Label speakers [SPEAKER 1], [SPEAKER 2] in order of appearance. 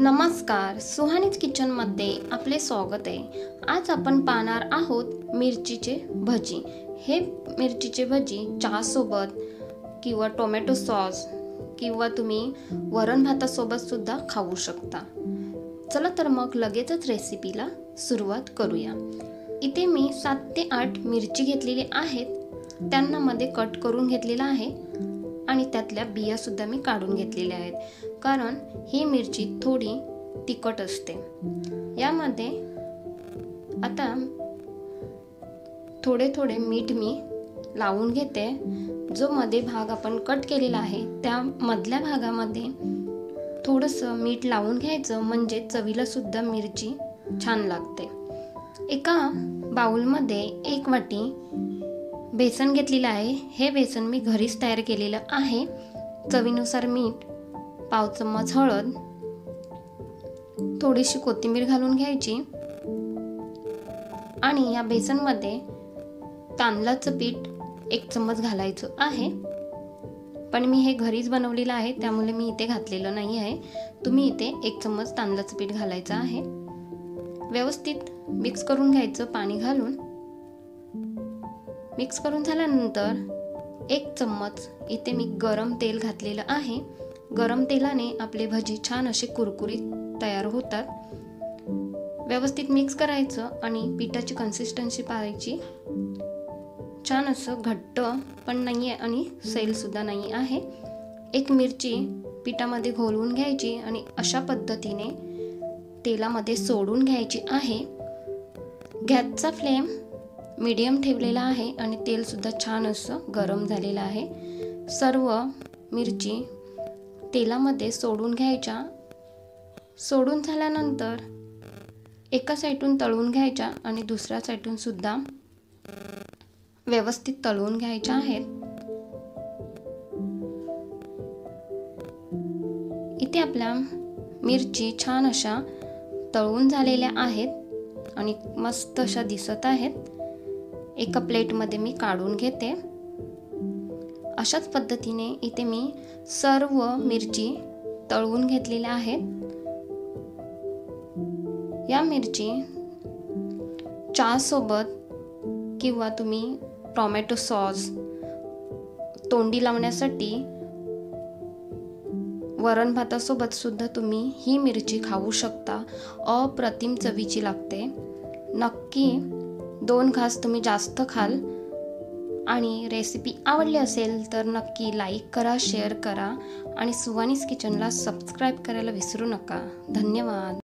[SPEAKER 1] नमस्कार, सुहानीज किचनमध्ये आपले स्वागत आहे। आज आपण पाहणार आहोत मिरचीचे भजी। हे मिरचीचे भजी चहा सोबत किंवा टोमॅटो सॉस किंवा तुम्ही वरण भातासोबत सुद्धा खाऊ शकता। चला तर मग लगेचच रेसिपीला सुरुवात करूया। इथे मी 7 ते 8 मिरची घेतलेली आहेत, त्यांना मध्ये कट करून घेतलेला आहे आणि त्यातल्या बिया सुद्धा मी काढून घेतलेल्या आहेत, कारण ही मिरची थोडी तिखट असते। यामध्ये आता थोडे मीठ मी लावून घेते। जो मध्ये भाग आपण कट केलेला आहे त्या मधल्या भागामध्ये थोडंसं मीठ लावून घ्यायचं, म्हणजे चवीला सुद्धा मिरची छान लागते। एका बाउलमध्ये 1 वाटी बेसन घेतलेलं आहे। हे बेसन मी घरीच तयार केलेलं आहे। चवीनुसार मीठ, पाव चम्मच हळद, थोडीशी कोथिंबीर घालून घ्यायची आणि या बेसनमध्ये तांदळाचं पीठ 1 चम्मच घालायचं आहे। पण मी हे घरीच बनवलेलं आहे, त्यामुळे मी इथे घातलेलं नाही आहे। तुम्ही इथे 1 चम्मच तांदळाचं पीठ घालायचं आहे। व्यवस्थित मिक्स करून घ्यायचं पाणी घालून। मिक्स करून झाल्यानंतर 1 चम्मच इथे मी गरम तेल घातलेलं आहे। गरम तेलाने आपले भजी छान असे कुरकुरीत तयार होतात। व्यवस्थित मिक्स करायचं आणि पिठाची कन्सिस्टन्सी पाहायची। छान असं घट्ट पण नाही आहे आणि सैल सुद्धा नाही आहे। 1 मिरची पिठामध्ये घोलवून घ्यायची आणि अशा पद्धतीने तेलामध्ये सोडून घ्यायची आहे। गॅसचा फ्लेम मीडियम ठेवलेला आहे आणि तेल सुद्धा छान असं गरम झालेलं आहे। सर्व मिरची तेलामध्ये सोडून घ्यायच्या। सोडून झाल्यानंतर एका साईडून तळून घ्यायच्या आणि दुसऱ्या साईडून सुद्धा व्यवस्थित तळून घ्यायच्या आहेत। इथे आपल्या मिरची छान अशा तळून झालेल्या आहेत आणि मस्त अशा दिसत आहेत। एका प्लेटमध्ये मी काढून घेते। अशाच पद्धतीने इथे मी सर्व मिरची तळून घेतलेल्या आहेत। या मिरची चहा सोबत किंवा तुम्ही टोमॅटो सॉस, तोंडी लावण्यासाठी वरण भातासोबत सुद्धा तुम्ही ही मिरची खाऊ शकता। अप्रतिम चवीची लागते। नक्की 2 घास तुम्ही जास्त खाल। आणि रेसिपी आवडली असेल तर नक्की लाईक करा, शेअर करा आणि सुहानीज किचनला सबस्क्राईब करायला विसरू नका। धन्यवाद।